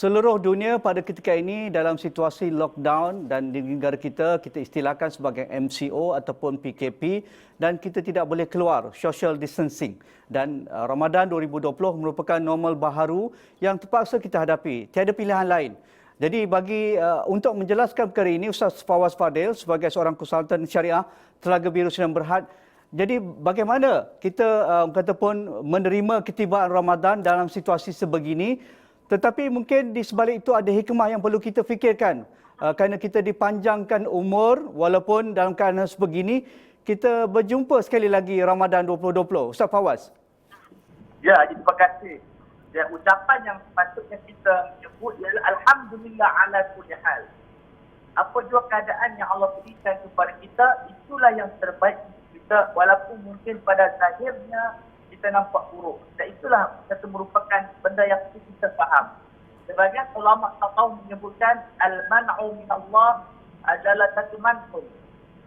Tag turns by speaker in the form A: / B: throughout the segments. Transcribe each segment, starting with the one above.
A: Seluruh dunia pada ketika ini dalam situasi lockdown dan di negara kita istilahkan sebagai MCO ataupun PKP dan kita tidak boleh keluar, social distancing. Dan Ramadan 2020 merupakan normal baharu yang terpaksa kita hadapi. Tiada pilihan lain. Jadi untuk menjelaskan perkara ini, Ustaz Fawaz Fadil sebagai seorang konsultan syariah Telaga Biru Sdn Bhd. Jadi bagaimana kita menerima ketibaan Ramadan dalam situasi sebegini? Tetapi mungkin di sebalik itu ada hikmah yang perlu kita fikirkan. Kerana kita dipanjangkan umur walaupun dalam keadaan sebegini, kita berjumpa sekali lagi Ramadan 2020. Ustaz Fawaz.
B: Ya, terima kasih. Ya, ucapan yang sepatutnya kita menyebut ialah Alhamdulillah ala kulli hal. Apa jua keadaan yang Allah berikan kepada kita, itulah yang terbaik kita walaupun mungkin pada zahirnya kita nampak buruk. Dan itulah satu merupakan benda yang kita faham. Sebagian ulama tahu menyebutkan al-man'u min Allah adalah satu man'u.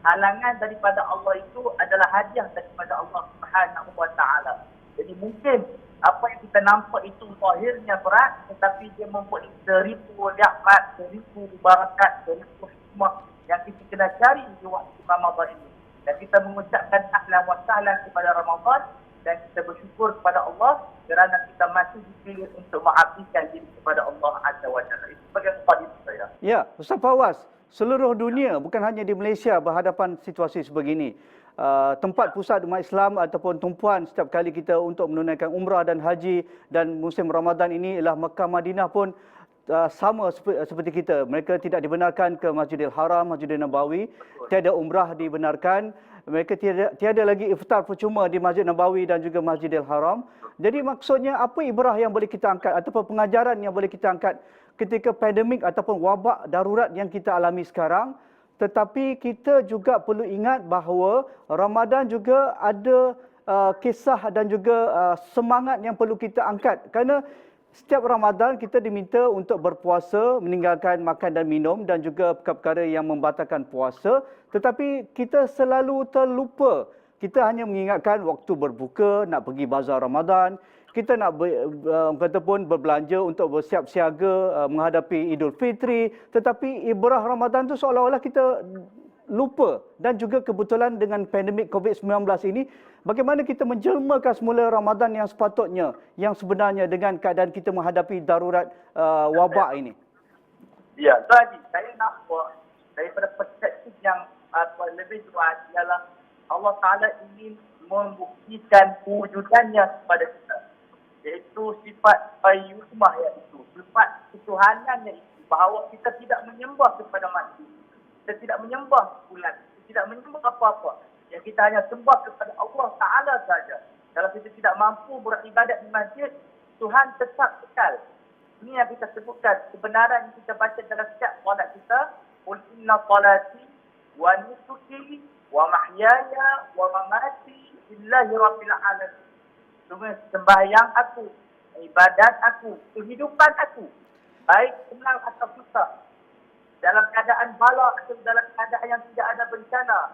B: Halangan daripada Allah itu adalah hadiah daripada Allah Subhanahu wa taala. Jadi mungkin apa yang kita nampak itu zahirnya berat, tetapi dia membuat seribu nikmat, seribu barakat, seribu hikmah yang kita kena cari di waktu Ramadan ini. Dan kita mengucapkan ahlan wa sahlan kepada Ramadan dan kita bersyukur kepada Allah kerana kita masih dipilih untuk mengabdikan diri kepada Allah Azza wa Jalla. Itu sebagai mukadimah saya.
A: Ya, Ustaz Fawaz, seluruh dunia bukan hanya di Malaysia berhadapan situasi sebegini. Tempat pusat umat Islam ataupun tumpuan setiap kali kita untuk menunaikan umrah dan haji dan musim Ramadan ini ialah Mekah Madinah pun sama seperti kita. Mereka tidak dibenarkan ke Masjidil Haram, Masjidil Nabawi. Tiada umrah dibenarkan. Mereka tiada lagi iftar percuma di Masjid Nabawi dan juga Masjidil Haram. Jadi maksudnya apa ibrah yang boleh kita angkat ataupun pengajaran yang boleh kita angkat ketika pandemik ataupun wabak darurat yang kita alami sekarang. Tetapi kita juga perlu ingat bahawa Ramadan juga ada kisah dan juga semangat yang perlu kita angkat. Kerana setiap Ramadan kita diminta untuk berpuasa, meninggalkan makan dan minum dan juga perkara-perkara yang membatalkan puasa. Tetapi kita selalu terlupa. Kita hanya mengingatkan waktu berbuka, nak pergi bazar Ramadan. Kita nak berbelanja untuk bersiap siaga menghadapi Idul Fitri. Tetapi ibrah Ramadan tu seolah-olah kita lupa. Dan juga kebetulan dengan pandemik COVID-19 ini, bagaimana kita menjelmakan semula Ramadan yang sepatutnya, yang sebenarnya dengan keadaan kita menghadapi darurat wabak ini?
B: Ya, tadi saya nak buat daripada perspektif yang lebih luas ialah Allah Ta'ala ingin membuktikan kewujudannya kepada kita. Iaitu sifat qayyumah iaitu, sifat ketuhanannya itu, bahawa kita tidak menyembah kepada manusia. Kita tidak menyembah bulan, kita tidak menyembah apa-apa. Yang kita hanya sembah kepada Allah Ta'ala saja. Kalau kita tidak mampu beribadat di masjid, Tuhan tetap kekal. Ini yang kita sebutkan, kebenaran yang kita baca dalam setiap solat kita. Qul inna salati wa nusuki wa mahyaya wa mamati lillahi rabbil alamin. Sembahyang aku, ibadat aku, kehidupan aku, baik senang atau susah, dalam keadaan bala atau dalam keadaan yang tidak ada bencana,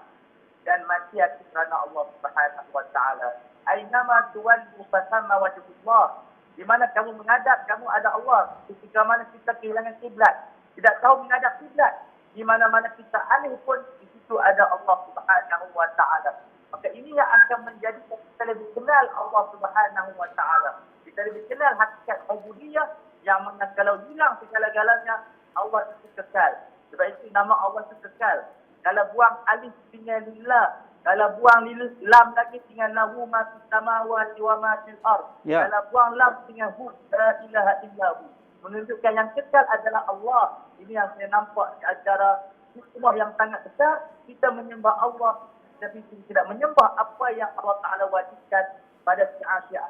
B: dan mati aku kerana Allah Subhanahu wa taala. Ainama tuwallu fasamma wajhullah. Di mana kamu menghadap, kamu ada Allah. Ketika mana kita kehilangan kiblat, tidak tahu menghadap kiblat, di mana-mana kita alih pun di situ ada Allah Subhanahu wa taala. Maka ini yang akan menjadikan kita lebih kenal Allah Subhanahu wa taala. Kita lebih kenal hakikat ubudiyah yang mana kalau hilang segala-galanya, Allah itu kekal. Sebab itu nama Allah itu kekal. Kalau buang alif tinggal lillah, kalau buang lam lagi tinggal lahu ma fis samawati wa ma fil ard.
A: Ya.
B: Kalau buang lam tinggal hu la ilaha illahu. Menunjukkan yang kekal adalah Allah. Ini yang saya nampak acara hikmah yang sangat besar. Kita menyembah Allah, tapi tidak menyembah apa yang Allah Ta'ala wajibkan pada syiar-syiar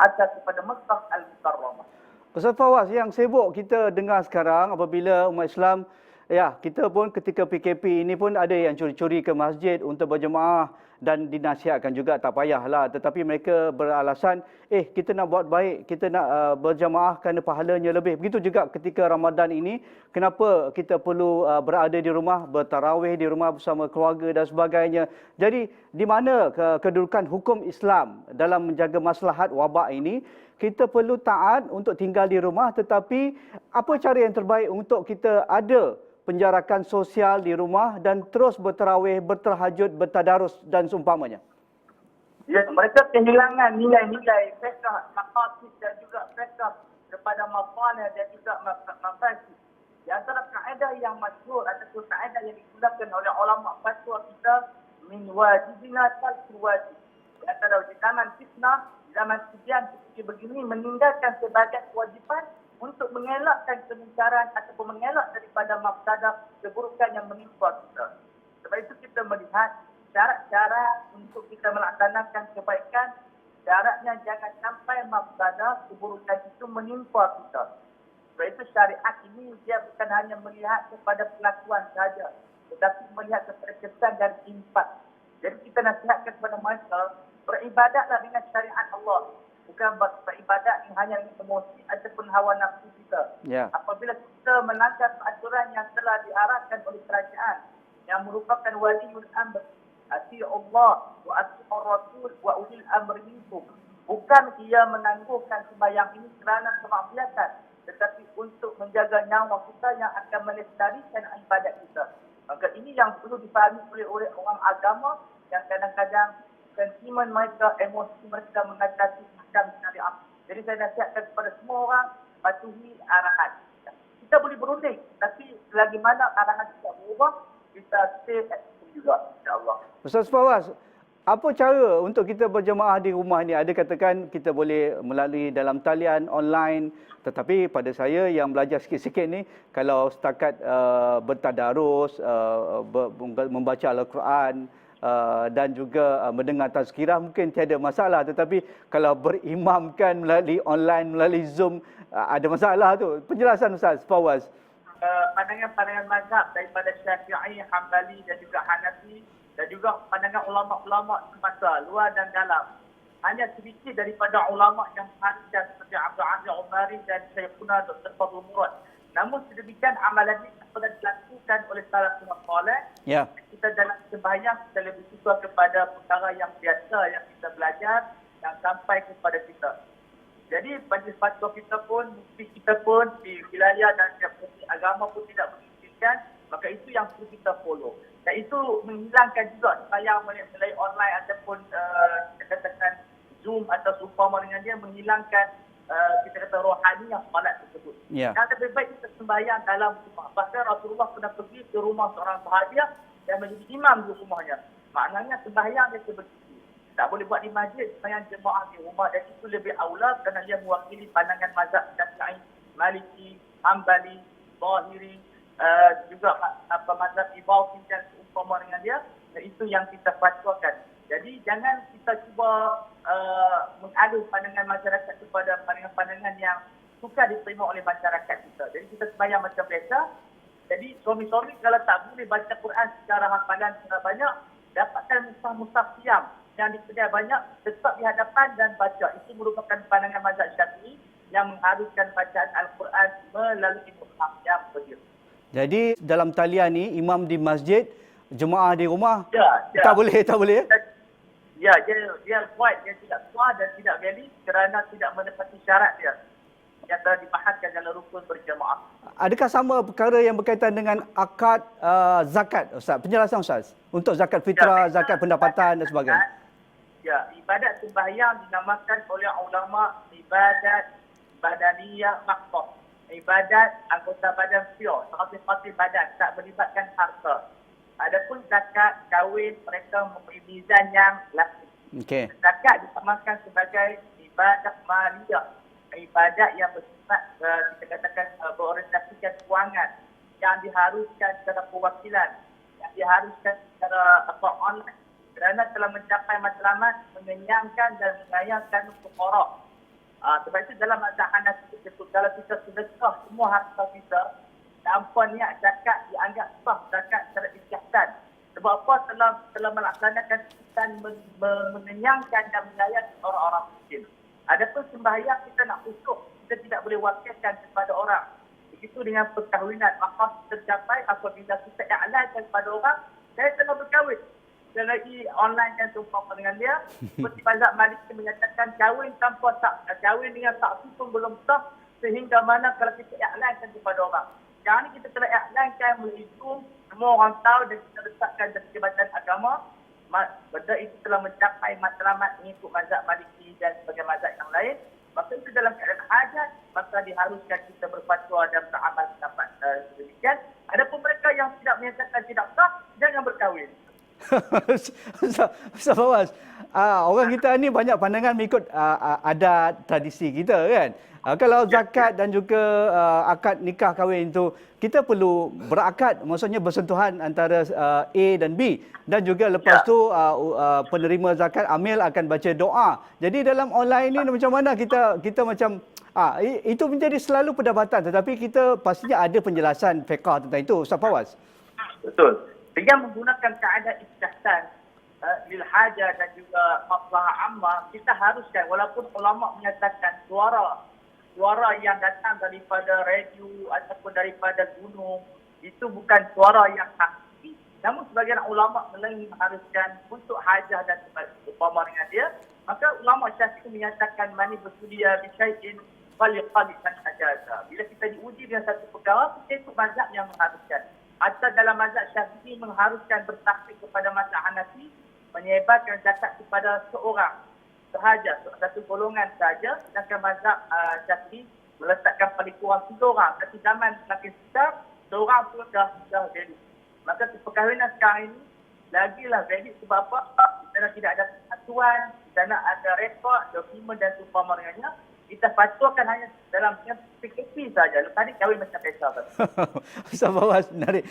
B: hatta kepada Mekah Al-Mukarramah.
A: Ustaz Fawaz, yang sibuk kita dengar sekarang apabila umat Islam, ya kita pun ketika PKP ini pun ada yang curi-curi ke masjid untuk berjemaah dan dinasihatkan juga tak payahlah. Tetapi mereka beralasan, kita nak buat baik, kita nak berjemaah kerana pahalanya lebih. Begitu juga ketika Ramadan ini, kenapa kita perlu berada di rumah, bertarawih di rumah bersama keluarga dan sebagainya. Jadi di mana kedudukan hukum Islam dalam menjaga maslahat wabak ini? kita perlu taat untuk tinggal di rumah, tetapi apa cara yang terbaik untuk kita ada penjarakan sosial di rumah dan terus bertarawih, bertahajud, bertadarus dan seumpamanya?
B: Ya, mereka kehilangan nilai-nilai fiqh, maqasid dan juga fiqh kepada mafalah dan juga mafasid. Di antara kaedah yang masyhur ataupun kaedah yang digunakan oleh ulama fatwa kita, min wajibina tarku wajib. Di antara di zaman fitnah, zaman ujian seperti begini, meninggalkan sebagian kewajipan untuk mengelakkan kemungkaran ataupun mengelak daripada mafsadah keburukan yang menimpa kita. Sebab itu kita melihat syarat-syarat untuk kita melaksanakan kebaikan, syaratnya jangan sampai mafsadah keburukan itu menimpa kita. Sebab itu syariat ini dia bukan hanya melihat kepada pelakuan sahaja, tetapi melihat kepada kesan dan impak. Jadi kita nasihatkan kepada mereka, beribadatlah dengan syariat Allah. Bukan beribadat yang hanya dengan emosi ataupun hawa nafsu kita.
A: Ya.
B: Apabila kita melanggar peraturan yang telah diarahkan oleh kerajaan, yang merupakan waliul amr, ati Allah wa ati Rasul wa ulil amri minkum. Bukan ia menangguhkan sembahyang ini kerana kemaksiatan, tetapi untuk menjaga nyawa kita yang akan melestarikan ibadat kita. Maka ini yang perlu dipahami oleh orang agama yang kadang-kadang sentimen mereka, emosi mereka mengatasi macam syariat. Jadi saya nasihatkan kepada semua orang patuhi arahan. Kita boleh berunding, tapi selagi mana arahan tidak berubah, kita stay at home juga, insyaAllah.
A: Ustaz Fawaz, apa cara untuk kita berjemaah di rumah ni? Ada katakan kita boleh melalui dalam talian online, tetapi pada saya yang belajar sikit-sikit ni, kalau setakat bertadarus, membaca Al-Quran, dan juga mendengar tazkirah mungkin tiada masalah, tetapi kalau berimamkan melalui online, melalui Zoom, ada masalah tu. Penjelasan Ustaz Fawaz.
B: Pandangan-pandangan mazhab daripada Syafi'i, Hambali dan juga Hanafi dan juga pandangan ulama-ulama semasa luar dan dalam. Hanya sedikit daripada ulama yang mengharuskan seperti Abdul Aziz Umari dan Syekhuna Dr. Fadlul Murad. Namun sedemikian amalan ini pernah dilakukan oleh salafus saleh.
A: Ya.
B: Kita dalam sembahyang kita lebih suka kepada perkara yang biasa yang kita belajar yang sampai kepada kita. Jadi bagi fatwa kita pun, mufti kita pun di wilayah dan agama pun tidak mengizinkan, maka itu yang perlu kita follow. Dan itu menghilangkan juga sembahyang melalui online ataupun katakan Zoom atau seumpama dengan dia, menghilangkan kita kata rohani yang solat tersebut.
A: Ya.
B: Yang lebih baik kita sembahyang dalam rumah. Bahkan Rasulullah pernah pergi ke rumah seorang sahabat dan menjadi imam di rumahnya. Maknanya sembahyang dia seperti itu. Tak boleh buat di masjid, sembahyang jemaah di rumah, dan itu lebih aula kerana dia mewakili pandangan mazhab Syafi'i, Maliki, Hambali, Zahiri, juga mazhab Ibawi dan seumpama dengan dia. Dan itu yang kita fatwakan. Jadi jangan kita cuba mengalih pandangan masyarakat kepada pandangan-pandangan yang sukar diterima oleh masyarakat kita. Jadi kita sembahyang macam biasa. Jadi suami-suami kalau tak boleh baca Quran secara hafalan secara banyak, dapatkan mushaf-mushaf siam yang disedia banyak, tetap di hadapan dan baca. Itu merupakan pandangan mazhab Syafi'i yang mengharuskan bacaan Al-Quran melalui mushaf siam begitu.
A: Jadi dalam talian ni imam di masjid, jemaah di rumah,
B: ya.
A: tak boleh.
B: Ya, dia buat, dia tidak sah dan tidak valid kerana tidak menepati syarat dia yang telah dibahaskan dalam rukun berjemaah.
A: Adakah sama perkara yang berkaitan dengan akad zakat, Ustaz? Penjelasan Ustaz. Untuk zakat fitrah, zakat pendapatan dan sebagainya.
B: Ya, ibadat sembahyang dinamakan oleh ulama ibadat badaniyah maksud. Ibadat anggota badan pure, 100% badan, tak melibatkan harta. Adapun zakat, kahwin, mereka mempunyai mizan yang lain.
A: Okey.
B: Zakat disamakan sebagai ibadat maliyah, ibadat yang bersifat kita katakan berorientasikan kewangan, yang diharuskan secara perwakilan, yang diharuskan secara online, kerana telah mencapai matlamat mengenyangkan dan mengayahkan fuqara. Sebab itu dalam mazhab Hanafi disebut kalau kita sedekah semua harta kita tanpa niat zakat dianggap sah zakat secara istihsan. Sebab apa? Telah melaksanakan ihsan mengenyangkan dan mengayahkan orang-orang miskin. Adapun sembahyang kita nak ukur, kita tidak boleh wakilkan kepada orang. Begitu dengan perkahwinan, maka tercapai apabila kita i'lankan kepada orang, saya telah berkahwin. dan lagi online kan seumpama dengan dia. Seperti mazhab Maliki menyatakan kahwin kahwin dengan saksi pun belum sah, sehingga mana kalau kita iklankan kepada orang. Yang ni kita telah iklankan melalui Zoom, semua orang tahu dan kita letakkan dari Jabatan Agama. Benda itu telah mencapai matlamat mengikut mazhab Maliki dan sebagai mazhab yang lain. Maka itu dalam keadaan hajat, maka diharuskan kita berfatwa dan beramal pendapat demikian. Adapun mereka yang tidak menyatakan tidak sah, jangan berkahwin.
A: Ustaz Fawaz, orang kita ni banyak pandangan mengikut adat tradisi kita kan. Kalau zakat dan juga akad nikah kahwin itu, kita perlu berakad, maksudnya bersentuhan antara A dan B. Dan juga lepas tu penerima zakat amil akan baca doa. Jadi dalam online ni macam mana kita macam itu menjadi selalu perdebatan, tetapi kita pastinya ada penjelasan fiqh tentang itu, Ustaz Fawaz.
B: Betul. Dengan menggunakan kaedah istihsan lil hajah dan juga maslahah ammah, kita haruskan walaupun ulama menyatakan suara yang datang daripada radio ataupun daripada gunung itu bukan suara yang hakiki, namun sebagian ulama mengharuskan untuk hajah dan umpama dengan dia, maka ulama Syafi'i menyatakan mani bersedia bisyai'in faliqalisan hajaza. Bila kita diuji dengan satu perkara, kita itu mazhab yang mengharuskan. Atau dalam mazhab Syafi'i mengharuskan bertaklid kepada mazhab Hanafi, menyebarkan zakat kepada seorang sahaja, satu golongan sahaja, sedangkan mazhab Syafi'i meletakkan paling kurang 3 orang. Tapi zaman semakin besar, seorang pun dah valid. Maka perkahwinan sekarang ini lagilah valid sebab apa? Di sana tidak ada persatuan, di sana ada rekod, dokumen dan seumpama dengannya. Kita fatwakan hanya dalam PKP saja. Lepas ni kahwin macam biasa.
A: Ustaz Fawaz, menarik.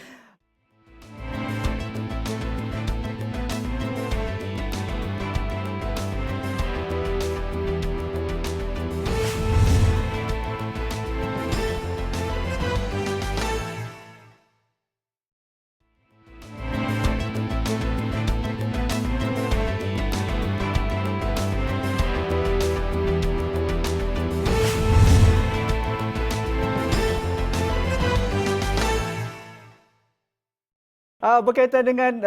A: Berkaitan dengan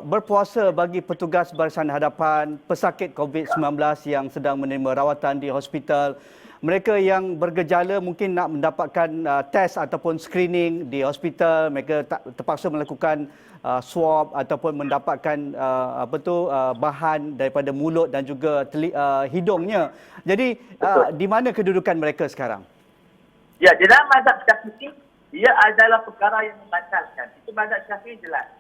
A: berpuasa bagi petugas barisan hadapan pesakit COVID-19 yang sedang menerima rawatan di hospital. Mereka yang bergejala mungkin nak mendapatkan test ataupun screening di hospital, mereka terpaksa melakukan swab ataupun mendapatkan bahan daripada mulut dan juga hidungnya. Jadi di mana kedudukan mereka sekarang?
B: Ya, di dalam mazhab Syafi'i ia adalah perkara yang membatalkan. Itu mazhab Syafi'i jelas.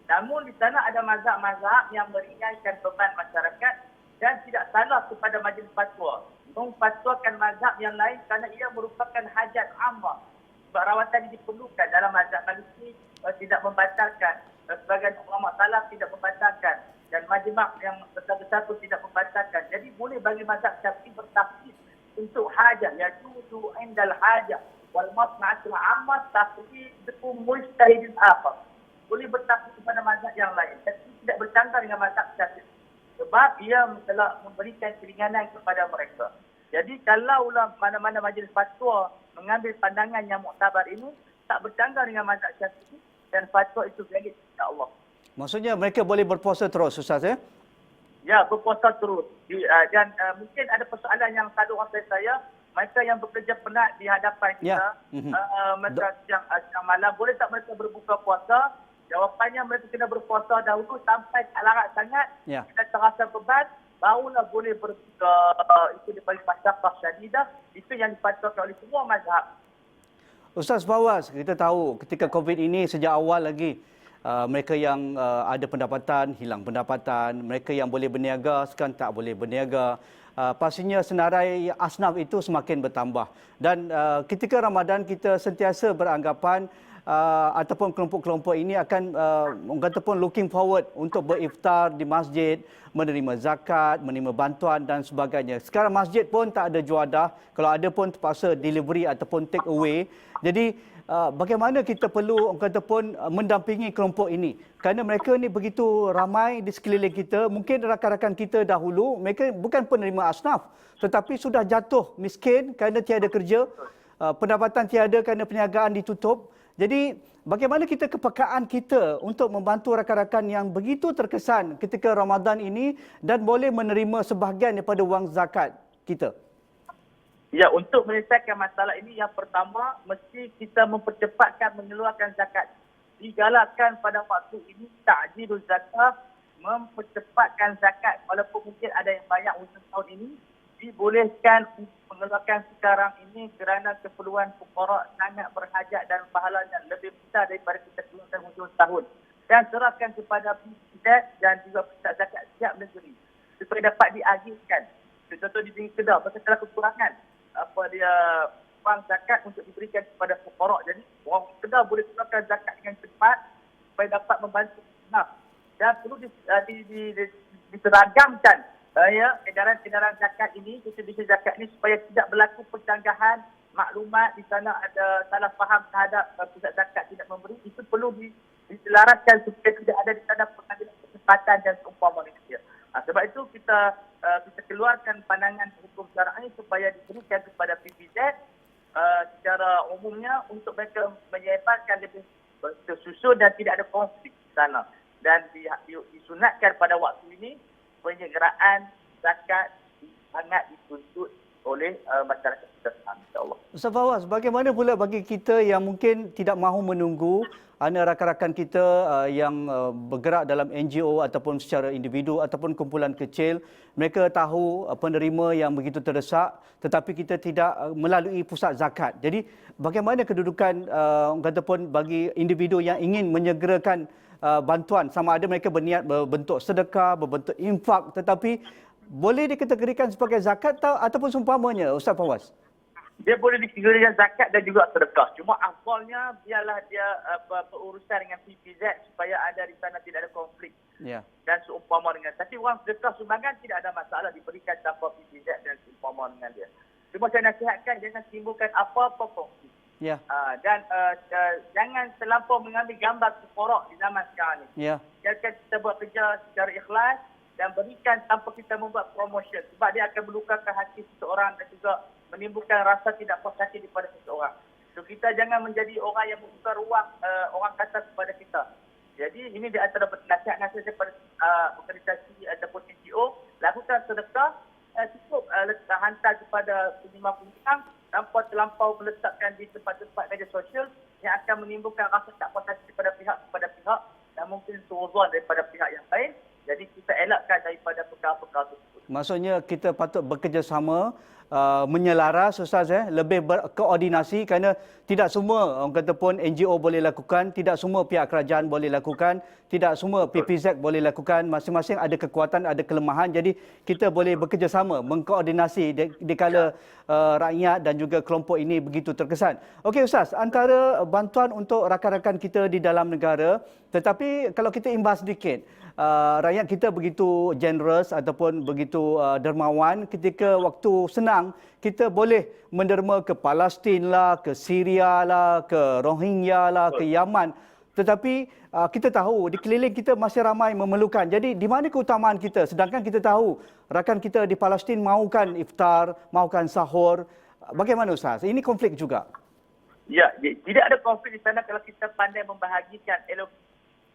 B: Namun di sana ada mazhab-mazhab yang meringankan beban masyarakat dan tidak salah kepada majlis fatwa memfatwakan mazhab yang lain kerana ia merupakan hajat ammah. Sebab rawatan ini diperlukan dalam mazhab Maliki tidak membatalkan. Sebagian ulama salaf tidak membatalkan. Dan majlis yang besar-besar pun tidak membatalkan. Jadi boleh bagi mazhab Syafi'i bertafsir untuk hajat. Yajuzu indal hajat. Wal masna'atul ammah taqdidukum mujtahidin akhar. Boleh bertafsir kepada mazhab yang lain. Tapi tidak bercanggah dengan mazhab Syafi'i. Sebab ia telah memberikan keringanan kepada mereka. Jadi kalau mana-mana majlis fatwa mengambil pandangan yang muktabar ini, tak bercanggah dengan mazhab Syafi'i dan fatwa itu valid insya-Allah.
A: Maksudnya mereka boleh berpuasa terus, Ustaz ya?
B: Ya, berpuasa terus. Dan mungkin ada persoalan yang selalu orang saya, mereka yang bekerja penat di hadapan kita, mereka siang malam, boleh tak mereka berbuka puasa? Jawapannya mereka kena berpuasa dahulu sampai tak larat sangat, kita terasa beban, barulah boleh berbuka. Itu dipanggil masyarakat syadidah. Itu yang dipatutkan oleh semua mazhab.
A: Ustaz Fawaz, kita tahu ketika COVID ini sejak awal lagi, mereka yang ada pendapatan, hilang pendapatan. Mereka yang boleh berniaga, sekarang tak boleh berniaga. Pastinya senarai asnaf itu semakin bertambah. Dan ketika Ramadan, kita sentiasa beranggapan ataupun kelompok-kelompok ini akan orang kata pun looking forward untuk beriftar di masjid, menerima zakat, menerima bantuan dan sebagainya. Sekarang masjid pun tak ada juadah, kalau ada pun terpaksa delivery ataupun take away. Jadi bagaimana kita perlu orang kata pun mendampingi kelompok ini? Kerana mereka ni begitu ramai di sekeliling kita, mungkin rakan-rakan kita dahulu mereka bukan penerima asnaf tetapi sudah jatuh miskin kerana tiada kerja, pendapatan tiada kerana perniagaan ditutup. Jadi bagaimana kepekaan kita untuk membantu rakan-rakan yang begitu terkesan ketika Ramadan ini dan boleh menerima sebahagian daripada wang zakat kita?
B: Ya, untuk menyelesaikan masalah ini, yang pertama, mesti kita mempercepatkan mengeluarkan zakat. Digalakkan pada waktu ini, ta'jilul zakat, mempercepatkan zakat. Walaupun mungkin ada yang banyak untuk tahun ini, dibolehkan untuk mengeluarkan sekarang ini kerana keperluan fuqara sangat berhajat dan pahalanya lebih besar daripada kita keluarkan hujung tahun. Dan serahkan kepada pusat dan juga pusat zakat setiap negeri supaya dapat diagihkan. Contoh di Negeri Kedah, berkala kekurangan wang zakat untuk diberikan kepada fuqara. Jadi orang Kedah boleh keluarkan zakat dengan cepat supaya dapat membantu Islam. Dan perlu diseragamkan edaran-edaran zakat ini, distribusi zakat ini supaya tidak berlaku pencanggahan maklumat di sana ada salah faham terhadap pusat zakat tidak memberi. Itu perlu diselaraskan supaya tidak ada di sana pengambilan kesempatan dan seumpama manusia. Sebab itu kita keluarkan pandangan hukum syar'i supaya diberikan kepada PPZ secara umumnya untuk mereka menyebarkan lebih tersusun dan tidak ada konflik di sana. Dan disunatkan pada waktu ini penyelenggaraan zakat sangat dituntut oleh masyarakat kita, insya-Allah.
A: Ustaz Fawaz, bagaimana pula bagi kita yang mungkin tidak mahu menunggu, ada rakan-rakan kita yang bergerak dalam NGO ataupun secara individu ataupun kumpulan kecil, mereka tahu penerima yang begitu terdesak tetapi kita tidak melalui pusat zakat. Jadi bagaimana kedudukan ataupun bagi individu yang ingin menyegerakan bantuan, sama ada mereka berniat berbentuk sedekah, berbentuk infak, tetapi boleh dikategorikan sebagai zakat ataupun seumpamanya, Ustaz Fawaz?
B: Dia boleh dikategorikan zakat dan juga sedekah. Cuma afdalnya biarlah dia berurusan dengan PPZ supaya ada di sana tidak ada konflik.
A: Ya.
B: Dan seumpama dengan. Tapi wang sedekah sumbangan tidak ada masalah diberikan tanpa PPZ dan seumpama dengan dia. Cuma saya nasihatkan jangan timbulkan apa-apa konflik.
A: Ya.
B: Dan jangan terlampau mengambil gambar seporok di zaman sekarang ni.
A: Ya.
B: Biarkan kita buat kerja secara ikhlas dan berikan tanpa kita membuat promotion. Sebab dia akan melukakan hati seseorang dan juga menimbulkan rasa tidak puas hati daripada seseorang. So kita jangan menjadi orang yang membuka ruang orang kata kepada kita. Jadi ini di antara nasihat-nasihat daripada organisasi ataupun NGO, lakukan sedekah, cukup hantar kepada penyimpan tanpa terlampau meletakkan di tempat-tempat media sosial yang akan menimbulkan rasa tak puas hati kepada pihak dan mungkin suuzon daripada pihak yang lain. Jadi kita elakkan daripada perkara-perkara tersebut.
A: Maksudnya kita patut bekerjasama, menyelaras, Ustaz, lebih berkoordinasi kerana tidak semua orang kata pun NGO boleh lakukan, tidak semua pihak kerajaan boleh lakukan, tidak semua PPZ boleh lakukan, masing-masing ada kekuatan, ada kelemahan. Jadi kita boleh bekerjasama, mengkoordinasi dikala rakyat dan juga kelompok ini begitu terkesan. Okey Ustaz, antara bantuan untuk rakan-rakan kita di dalam negara, tetapi kalau kita imbas sedikit, rakyat kita begitu generous ataupun begitu dermawan ketika waktu senang kita boleh menderma ke Palestin lah, ke Syria lah, ke Rohingya lah, ke Yaman. Tetapi kita tahu di keliling kita masih ramai memerlukan. Jadi di mana keutamaan kita? Sedangkan kita tahu rakan kita di Palestin mahukan iftar, mahukan sahur. Bagaimana Ustaz? Ini konflik juga.
B: Ya, tidak ada konflik di sana kalau kita pandai membahagikan.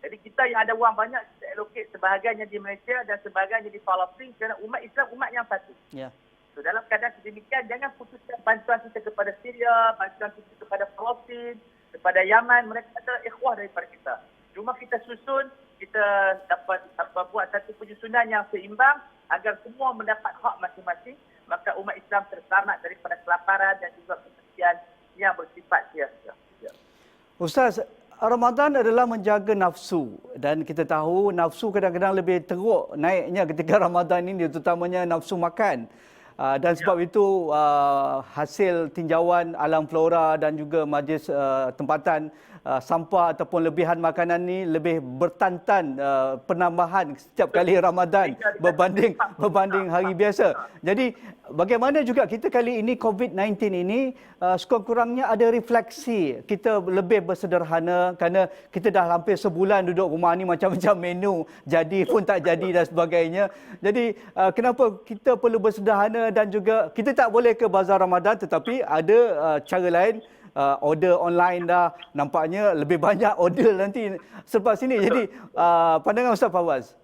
B: Jadi kita yang ada wang banyak, kita allocate sebahagiannya di Malaysia dan sebahagiannya di Palestin kerana umat Islam umat yang satu.
A: Ya.
B: So, dalam keadaan sedemikian, jangan putuskan bantuan kita kepada Syria, bantuan kita kepada Palestin, kepada Yaman. Mereka adalah ikhwah daripada kita. Cuma kita susun, kita dapat buat satu penyusunan yang seimbang agar semua mendapat hak masing-masing. Maka umat Islam terselamat daripada kelaparan dan juga kesepian yang bersifat sia-sia. Ya.
A: Ustaz, Ramadan adalah menjaga nafsu dan kita tahu nafsu kadang-kadang lebih teruk naiknya ketika Ramadan ini, terutamanya nafsu makan. Dan sebab itu hasil tinjauan alam flora dan juga majlis tempatan sampah ataupun lebihan makanan ni lebih bertantan penambahan setiap kali Ramadan berbanding hari biasa. Jadi bagaimana juga kita kali ini COVID-19 ini sekurang-kurangnya ada refleksi. Kita lebih bersederhana kerana kita dah hampir sebulan duduk rumah ni, macam-macam menu jadi pun tak jadi dan sebagainya. Jadi kenapa kita perlu bersederhana dan juga kita tak boleh ke bazar Ramadan, tetapi ada cara lain order online dah. Nampaknya lebih banyak order nanti selepas ini. Jadi pandangan Ustaz Fawaz.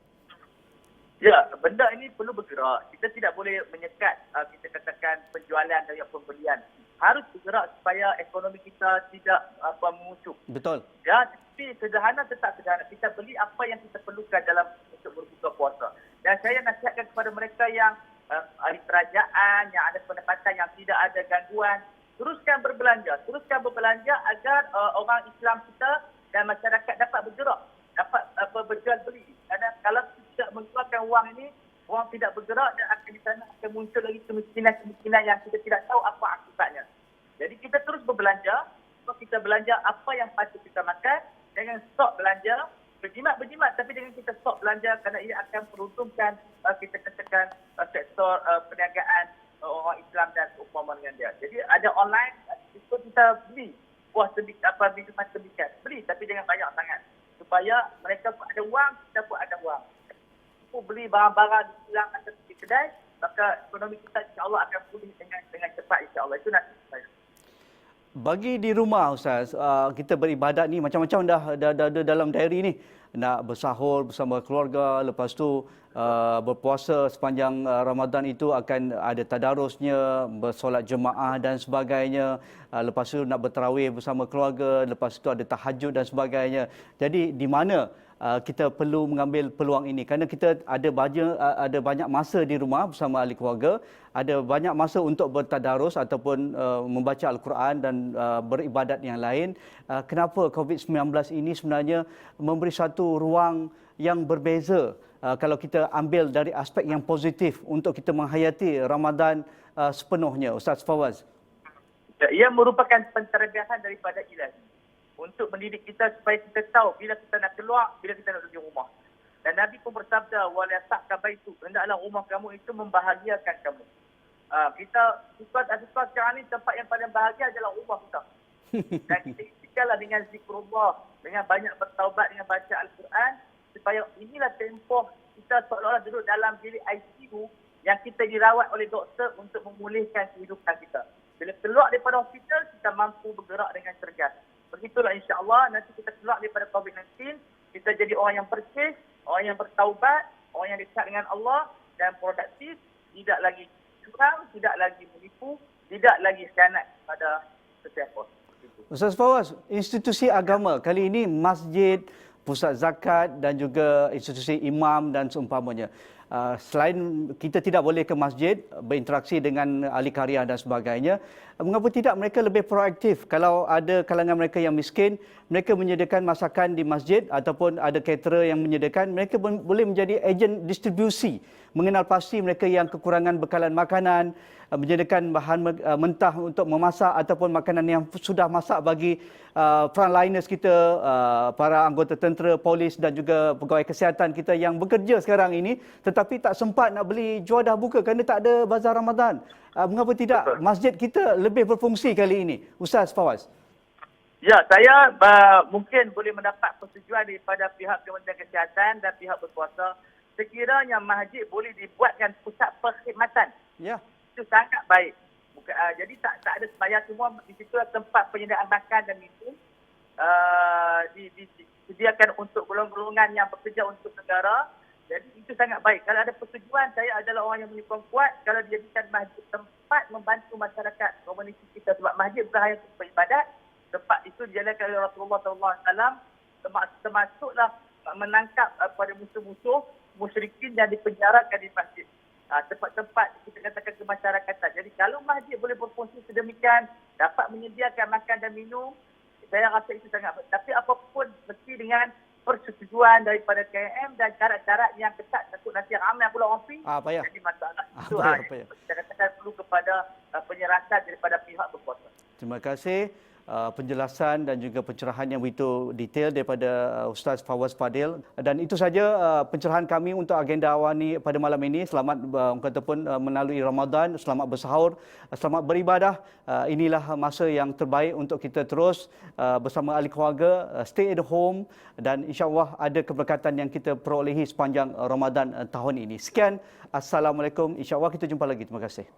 B: Ya, benda ini perlu bergerak. Kita tidak boleh menyekat kita katakan penjualan dan pembelian. Harus bergerak supaya ekonomi kita tidak mengucuk.
A: Betul.
B: Ya, tapi sederhana tetap sederhana. Kita beli apa yang kita perlukan dalam untuk berbuka puasa. Dan saya nasihatkan kepada mereka yang ahli kerajaan, yang ada pendapatan yang tidak ada gangguan, teruskan berbelanja agar orang Islam kita dan masyarakat dapat bergerak, dapat berjual beli. Karena kalau tidak mengeluarkan wang ini, wang tidak bergerak dan akan di sana akan muncul lagi kemiskinan yang kita tidak tahu apa akibatnya. Jadi kita terus berbelanja, kita belanja apa yang patut kita makan, jangan stok belanja, berjimat tapi dengan kita stok belanja kerana ia akan beruntungkan kita katakan sektor perniagaan orang Islam dan umpama dengan dia. Jadi ada online, itu kita beli buah minuman tembikan. Beli tapi jangan banyak sangat. Supaya mereka pun ada wang, kita pun ada wang. Kita beli barang-barang di silang atau di kedai, maka ekonomi kita insya-Allah akan pulih dengan cepat insya-Allah. Itu nasihat saya.
A: Bagi di rumah Ustaz, kita beribadat ni macam-macam dah dalam diary ni. Nak bersahur bersama keluarga, lepas tu berpuasa sepanjang Ramadan itu akan ada tadarusnya, bersolat jemaah dan sebagainya. Lepas tu nak bertarawih bersama keluarga, lepas tu ada tahajud dan sebagainya. Jadi di mana kita perlu mengambil peluang ini kerana kita ada banyak masa di rumah bersama ahli keluarga, ada banyak masa untuk bertadarus ataupun membaca Al-Quran dan beribadat yang lain. Kenapa COVID-19 ini sebenarnya memberi satu ruang yang berbeza kalau kita ambil dari aspek yang positif untuk kita menghayati Ramadan sepenuhnya, Ustaz Fawaz?
B: Ia merupakan penterbiasan daripada ilahi untuk mendidik kita supaya kita tahu bila kita nak keluar, bila kita nak duduk di rumah. Dan Nabi pun bersabda, wala ta'ka baitu, hendaklah rumah kamu itu membahagiakan kamu. Kita sekarang ni tempat yang paling bahagia adalah rumah kita. Dan kita istiqalah dengan zikrullah, dengan banyak bertaubat, dengan baca Al-Quran, supaya inilah tempoh kita seolah-olah duduk dalam bilik ICU yang kita dirawat oleh doktor untuk memulihkan kehidupan kita. Bila keluar daripada hospital, kita mampu bergerak dengan cergas. Begitulah insya-Allah nanti kita keluar daripada COVID-19, kita jadi orang yang bersih, orang yang bertaubat, orang yang dekat dengan Allah dan produktif, tidak lagi curang, tidak lagi menipu, tidak lagi khianat pada sesiapa.
A: Ustaz Fawaz, institusi agama kali ini masjid, pusat zakat dan juga institusi imam dan seumpamanya. Selain kita tidak boleh ke masjid, berinteraksi dengan ahli karya dan sebagainya, mengapa tidak mereka lebih proaktif? Kalau ada kalangan mereka yang miskin, mereka menyediakan masakan di masjid ataupun ada caterer yang menyediakan, mereka boleh menjadi ejen distribusi, mengenal pasti mereka yang kekurangan bekalan makanan, menyediakan bahan mentah untuk memasak ataupun makanan yang sudah masak bagi frontliners kita, para anggota tentera, polis dan juga pegawai kesihatan kita yang bekerja sekarang ini tetapi tak sempat nak beli juadah buka kerana tak ada bazar Ramadan. Mengapa tidak masjid kita lebih berfungsi kali ini, Ustaz Fawaz?
B: Ya, saya mungkin boleh mendapat persetujuan daripada pihak Kementerian Kesihatan dan pihak berkuasa. Sekiranya masjid boleh dibuatkan pusat perkhidmatan. Ya. Itu sangat baik. Jadi tak ada sembahyang semua, di situ tempat penyediaan makan dan minum disediakan untuk golongan-golongan yang bekerja untuk negara. Jadi itu sangat baik. Kalau ada persetujuan, saya adalah orang yang menyokong kuat kalau dijadikan masjid tempat membantu masyarakat komuniti kita. Sebab masjid bukan hanya untuk beribadat, tempat itu dijalankan oleh Rasulullah SAW, termasuklah menangkap pada musuh-musuh musyrikin yang dipenjarakan di masjid. Tempat-tempat kita katakan kemasyarakatan. Jadi kalau masjid boleh berfungsi sedemikian, dapat menyediakan makan dan minum, saya rasa itu sangat baik. Tapi apapun mesti dengan persetujuan daripada KM dan syarat-syarat yang ketat, takut nanti ramai pula orang pergi. Jadi masalah itu kita katakan perlu kepada penyerahan daripada pihak berkuasa.
A: Terima kasih penjelasan dan juga pencerahan yang begitu detail daripada Ustaz Fawaz Fadil. Dan itu saja pencerahan kami untuk agenda awal ni pada malam ini. Selamat melalui Ramadan, selamat bersahur, selamat beribadah. Inilah masa yang terbaik untuk kita terus bersama ahli keluarga, stay at home dan insya-Allah ada keberkatan yang kita perolehi sepanjang Ramadan tahun ini. Sekian, Assalamualaikum. Insya-Allah kita jumpa lagi. Terima kasih.